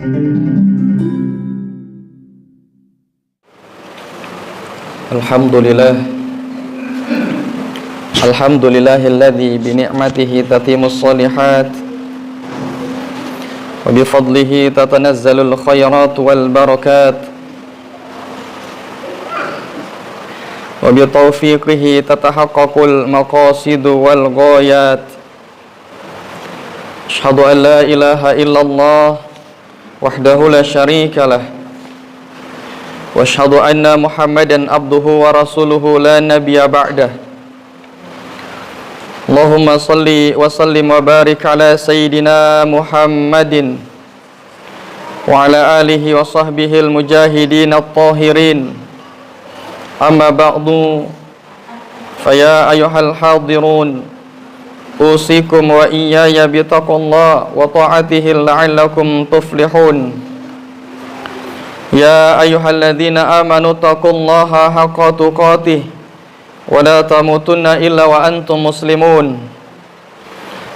Alhamdulillahilladzi bi ni'matihi tatimmus shalihat wa bi fadlihi tatanazzalul khairat wal barakat wa bi taufiqihi tatahaqqaqul maqasid wal ghayat. Asyhadu an la ilaha illallah wahdahu la syarikalah wa asyhadu anna Muhammadan abduhu wa rasuluhu la nabiyya ba'dah. Allahumma salli wa sallim wa barik ala sayyidina Muhammadin wa ala alihi wa sahbihi al-mujahidin at-tahirin. Amma ba'du, faya ayyuhal hadirun, usikum wa iyaya bitaqullah wa ta'atihi la'allakum tuflihun. Ya ayyuhalladzina amanu taqullaha haqqa tuqatih wa la tamutunna illa wa antum muslimun.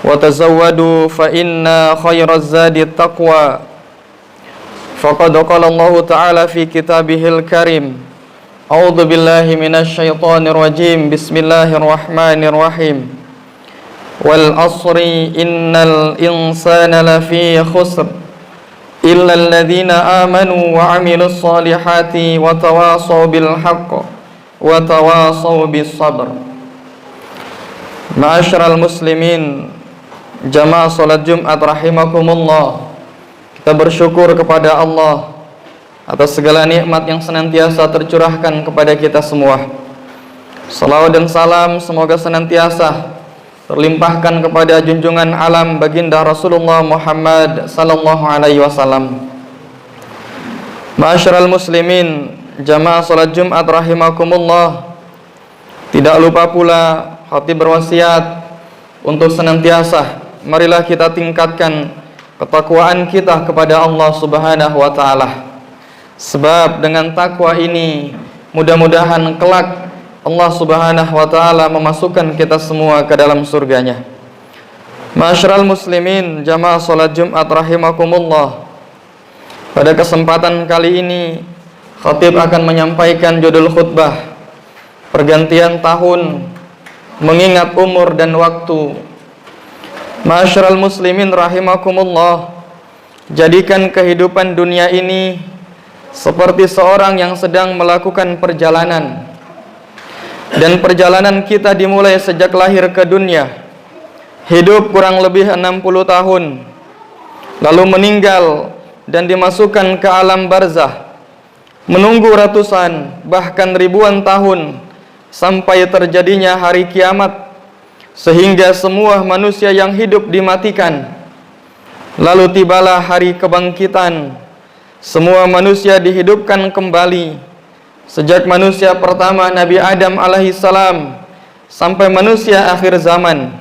Wa tazawwadu fa inna khairaz zadi taqwa. Faqad qala Allah ta'ala fi kitabihil karim. A'udzu billahi minasy syaithanir rajim. Bismillahirrahmanirrahim. Wal asri innal insana lafi khusr illa alladhina amanu wa 'amilus solihati wa tawasaw bil haqq wa tawasaw bis sabr. Ma'asyiral muslimin, jamaah salat Jumat rahimakumullah. Kita bersyukur kepada Allah atas segala nikmat yang senantiasa tercurahkan kepada kita semua. Salawat dan salam semoga senantiasa terlimpahkan kepada junjungan alam baginda Rasulullah Muhammad sallallahu alaihi wasallam. Ma'asyiral muslimin, jamaah salat Jumat rahimakumullah. Tidak lupa pula khatib berwasiat untuk senantiasa marilah kita tingkatkan ketakwaan kita kepada Allah Subhanahu wa taala. Sebab dengan takwa ini mudah-mudahan kelak Allah Subhanahu wa taala memasukkan kita semua ke dalam surganya. Ma'asyiral muslimin, jamaah salat Jumat rahimakumullah. Pada kesempatan kali ini khatib akan menyampaikan judul khutbah pergantian tahun mengingat umur dan waktu. Ma'asyiral muslimin rahimakumullah, jadikan kehidupan dunia ini seperti seorang yang sedang melakukan perjalanan. Dan perjalanan kita dimulai sejak lahir ke dunia. Hidup kurang lebih 60 tahun, lalu meninggal dan dimasukkan ke alam barzah, menunggu ratusan bahkan ribuan tahun sampai terjadinya hari kiamat, sehingga semua manusia yang hidup dimatikan. Lalu tibalah hari kebangkitan, semua manusia dihidupkan kembali. Sejak manusia pertama Nabi Adam alaihissalam sampai manusia akhir zaman,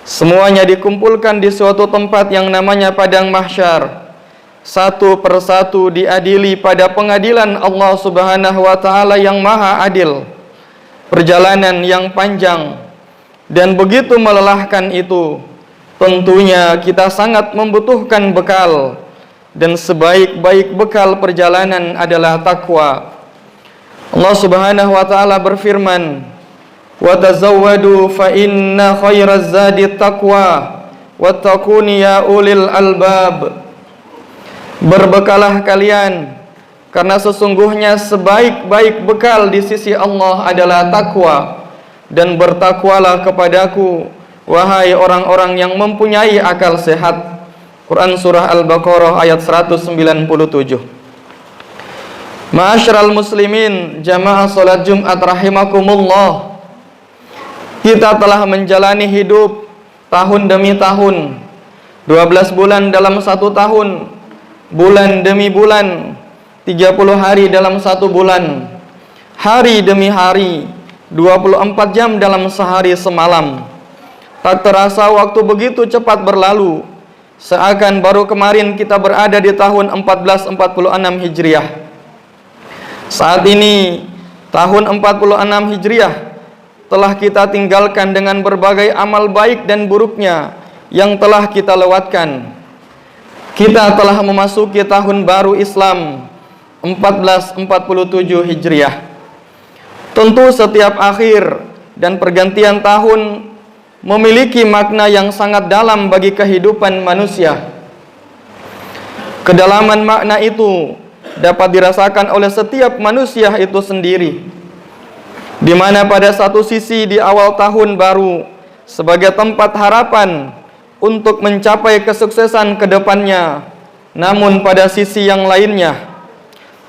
semuanya dikumpulkan di suatu tempat yang namanya padang mahsyar. Satu persatu diadili pada pengadilan Allah Subhanahu wa taala yang maha adil. Perjalanan yang panjang dan begitu melelahkan itu, tentunya kita sangat membutuhkan bekal, dan sebaik-baik bekal perjalanan adalah takwa. Allah Subhanahu wa taala berfirman, "Wa tazawwadu fa inna khairaz zadi taqwa wattaquni ya ulil albab." Berbekalah kalian, karena sesungguhnya sebaik-baik bekal di sisi Allah adalah takwa, dan bertakwalah kepadaku wahai orang-orang yang mempunyai akal sehat. Quran surah Al-Baqarah ayat 197. Ma'asyiral muslimin, jamaah salat Jumat rahimakumullah. Kita telah menjalani hidup tahun demi tahun, 12 bulan dalam 1 tahun, bulan demi bulan, 30 hari dalam 1 bulan, hari demi hari, 24 jam dalam sehari semalam. Tak terasa waktu begitu cepat berlalu, seakan baru kemarin kita berada di tahun 1446 Hijriah. Saat ini tahun 46 Hijriah telah kita tinggalkan dengan berbagai amal baik dan buruknya yang telah kita lewatkan. Kita telah memasuki tahun baru Islam 1447 Hijriah. Tentu setiap akhir dan pergantian tahun memiliki makna yang sangat dalam bagi kehidupan manusia. Kedalaman makna itu dapat dirasakan oleh setiap manusia itu sendiri, di mana pada satu sisi di awal tahun baru sebagai tempat harapan untuk mencapai kesuksesan ke depannya, namun pada sisi yang lainnya,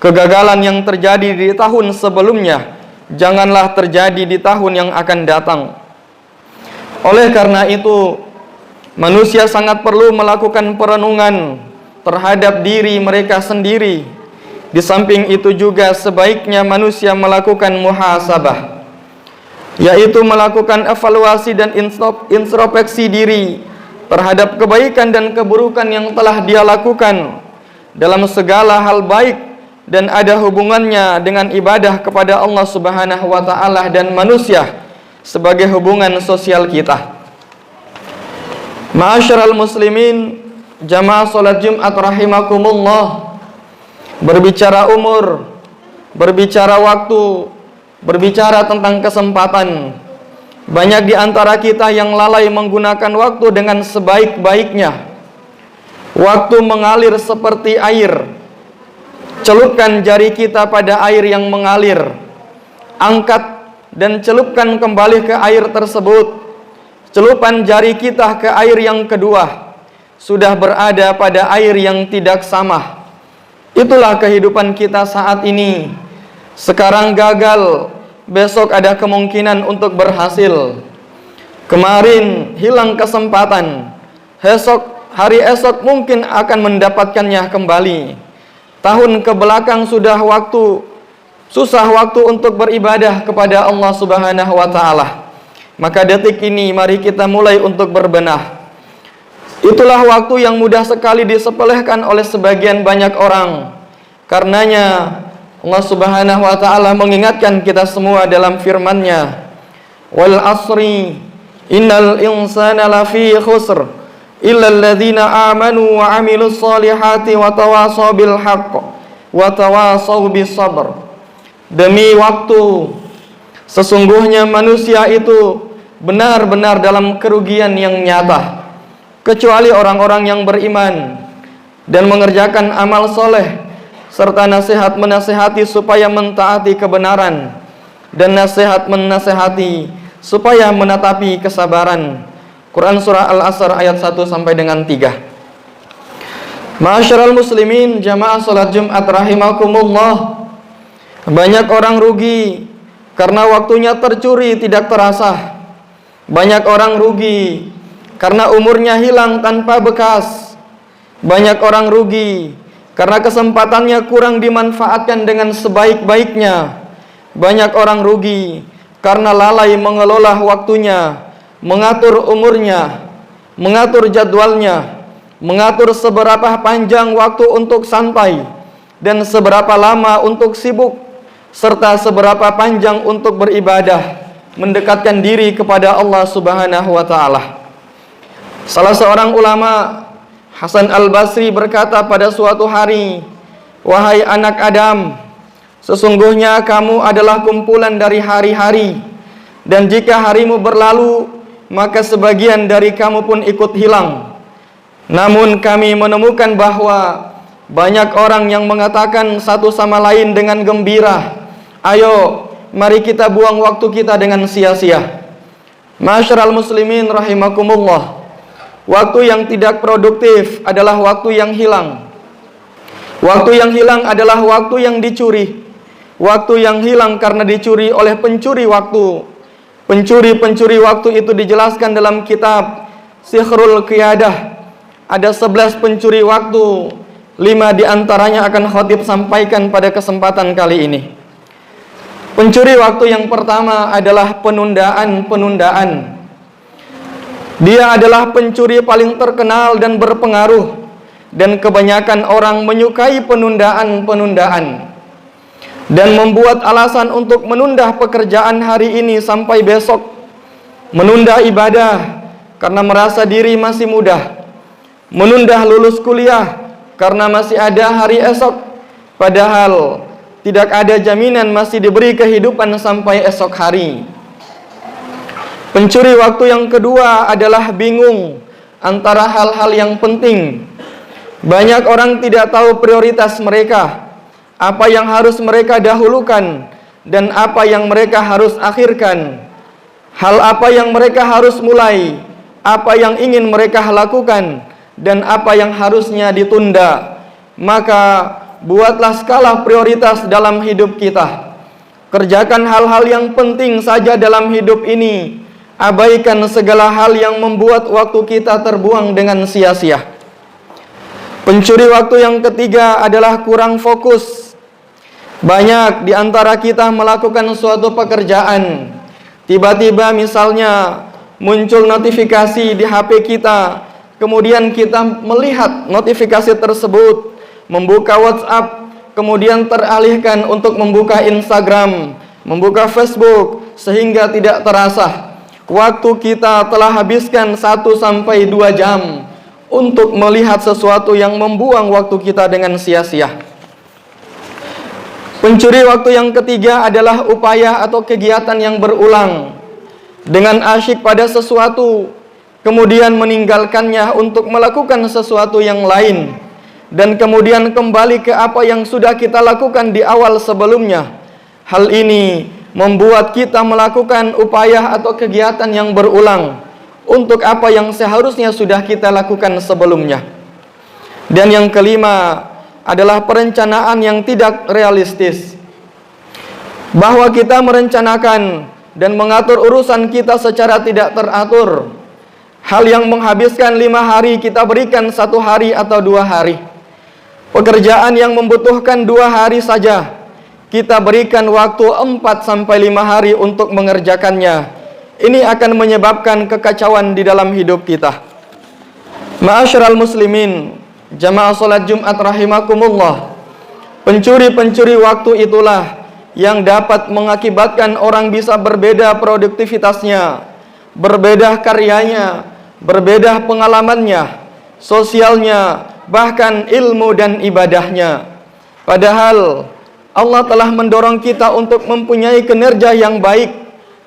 kegagalan yang terjadi di tahun sebelumnya janganlah terjadi di tahun yang akan datang. Oleh karena itu, manusia sangat perlu melakukan perenungan terhadap diri mereka sendiri. Di samping itu juga sebaiknya manusia melakukan muhasabah, yaitu melakukan evaluasi dan introspeksi diri terhadap kebaikan dan keburukan yang telah dia lakukan dalam segala hal baik dan ada hubungannya dengan ibadah kepada Allah Subhanahu wa taala dan manusia sebagai hubungan sosial kita. Ma'asyiral muslimin, jamaah salat Jumat rahimakumullah. Berbicara umur, berbicara waktu, berbicara tentang kesempatan, banyak di antara kita yang lalai menggunakan waktu dengan sebaik-baiknya. Waktu mengalir seperti air. Celupkan jari kita pada air yang mengalir. Angkat dan celupkan kembali ke air tersebut. Celupan jari kita ke air yang kedua. Sudah berada pada air yang tidak sama. Itulah kehidupan kita saat ini. Sekarang gagal, besok ada kemungkinan untuk berhasil. Kemarin hilang kesempatan, hari esok mungkin akan mendapatkannya kembali. Tahun ke belakang susah waktu untuk beribadah kepada Allah Subhanahu wa taala. Maka detik ini mari kita mulai untuk berbenah. Itulah waktu yang mudah sekali disepelekan oleh sebagian banyak orang. Karenanya Allah Subhanahu wa taala mengingatkan kita semua dalam firman-Nya, "Wal 'asri innal insana lafi khusr illa alladziina aamanu wa 'amilus shalihati wa tawashaw bil haqq wa tawashaw bis sabr." Demi waktu, sesungguhnya manusia itu benar-benar dalam kerugian yang nyata, kecuali orang-orang yang beriman dan mengerjakan amal soleh serta nasihat menasihati supaya mentaati kebenaran dan nasihat menasihati supaya menatapi kesabaran. Quran surah Al-Asr ayat 1 sampai dengan 3. Ma'asyiral muslimin, jamaah salat Jumat rahimakumullah. Banyak orang rugi karena waktunya tercuri tidak terasa. Banyak orang rugi karena umurnya hilang tanpa bekas. Banyak orang rugi karena kesempatannya kurang dimanfaatkan dengan sebaik-baiknya. Banyak orang rugi karena lalai mengelola waktunya, mengatur umurnya, mengatur jadwalnya, mengatur seberapa panjang waktu untuk santai dan seberapa lama untuk sibuk, serta seberapa panjang untuk beribadah, mendekatkan diri kepada Allah Subhanahu wa taala. Salah seorang ulama, Hasan Al-Basri, berkata pada suatu hari, "Wahai anak Adam, sesungguhnya kamu adalah kumpulan dari hari-hari, dan jika harimu berlalu, maka sebagian dari kamu pun ikut hilang. Namun kami menemukan bahwa banyak orang yang mengatakan satu sama lain dengan gembira, 'Ayo, mari kita buang waktu kita dengan sia-sia.'" Ma'asyiral muslimin rahimakumullah. Waktu yang tidak produktif adalah waktu yang hilang. Waktu yang hilang adalah waktu yang dicuri. Waktu yang hilang karena dicuri oleh pencuri waktu. Pencuri-pencuri waktu itu dijelaskan dalam kitab Sihrul Qiyadah. Ada 11 pencuri waktu. 5 diantaranya akan khatib sampaikan pada kesempatan kali ini. Pencuri waktu yang pertama adalah penundaan-penundaan. Dia adalah pencuri paling terkenal dan berpengaruh, dan kebanyakan orang menyukai penundaan-penundaan dan membuat alasan untuk menunda pekerjaan hari ini sampai besok, menunda ibadah karena merasa diri masih muda, menunda lulus kuliah karena masih ada hari esok, padahal tidak ada jaminan masih diberi kehidupan sampai esok hari. Pencuri waktu yang kedua adalah bingung antara hal-hal yang penting. Banyak orang tidak tahu prioritas mereka, apa yang harus mereka dahulukan dan apa yang mereka harus akhirkan, hal apa yang mereka harus mulai, apa yang ingin mereka lakukan, dan apa yang harusnya ditunda. Maka buatlah skala prioritas dalam hidup kita. Kerjakan hal-hal yang penting saja dalam hidup ini. Abaikan segala hal yang membuat waktu kita terbuang dengan sia-sia. Pencuri waktu yang ketiga adalah kurang fokus. Banyak di antara kita melakukan suatu pekerjaan, tiba-tiba misalnya muncul notifikasi di HP kita, kemudian kita melihat notifikasi tersebut, membuka WhatsApp, kemudian teralihkan untuk membuka Instagram, membuka Facebook, sehingga tidak terasa waktu kita telah habiskan 1-2 jam untuk melihat sesuatu yang membuang waktu kita dengan sia-sia. Pencuri waktu yang ketiga adalah upaya atau kegiatan yang berulang. Dengan asyik pada sesuatu, kemudian meninggalkannya untuk melakukan sesuatu yang lain, dan kemudian kembali ke apa yang sudah kita lakukan di awal sebelumnya. Hal ini membuat kita melakukan upaya atau kegiatan yang berulang untuk apa yang seharusnya sudah kita lakukan sebelumnya. Dan yang kelima adalah perencanaan yang tidak realistis. Bahwa kita merencanakan dan mengatur urusan kita secara tidak teratur. Hal yang menghabiskan 5 hari kita berikan 1 hari atau 2 hari. Pekerjaan yang membutuhkan 2 hari saja, kita berikan waktu 4-5 hari untuk mengerjakannya. Ini akan menyebabkan kekacauan di dalam hidup kita. Ma'asyiral muslimin, jamaah salat Jumat rahimakumullah. Pencuri-pencuri waktu itulah yang dapat mengakibatkan orang bisa berbeda produktivitasnya, berbeda karyanya, berbeda pengalamannya, sosialnya, bahkan ilmu dan ibadahnya. Padahal Allah telah mendorong kita untuk mempunyai kinerja yang baik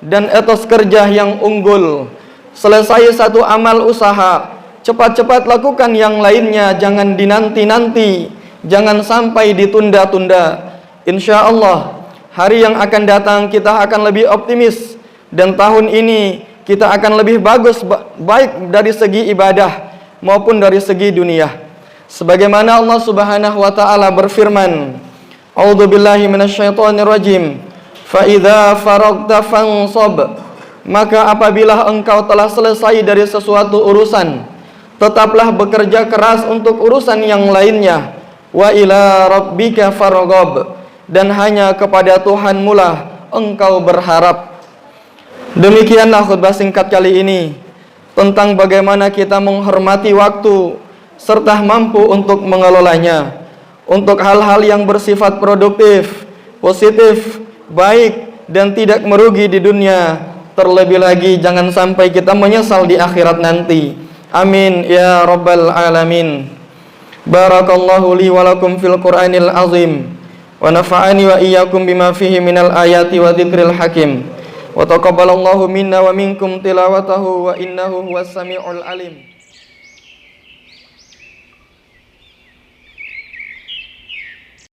dan etos kerja yang unggul. Selesai satu amal usaha, cepat-cepat lakukan yang lainnya, jangan dinanti-nanti, jangan sampai ditunda-tunda. Insya Allah hari yang akan datang kita akan lebih optimis, dan tahun ini kita akan lebih bagus, baik dari segi ibadah maupun dari segi dunia. Sebagaimana Allah Subhanahu wa taala berfirman, A'udzubillahi minasyaitonirrajim, fa idza faragta fansab. Maka apabila engkau telah selesai dari sesuatu urusan, tetaplah bekerja keras untuk urusan yang lainnya. Wa ila rabbika farghab, dan hanya kepada Tuhanmu lah engkau berharap. Demikianlah khutbah singkat kali ini tentang bagaimana kita menghormati waktu serta mampu untuk mengelolanya untuk hal-hal yang bersifat produktif, positif, baik, dan tidak merugi di dunia. Terlebih lagi jangan sampai kita menyesal di akhirat nanti. Amin ya rabbal alamin. Barakallahu li wa lakum fil Qur'anil azim, wa nafa'ani wa iyyakum bima fihi minal ayati wa dzikril hakim, wa taqabbalallahu minna wa minkum tilawatahu wa innahu huwas samiul alim.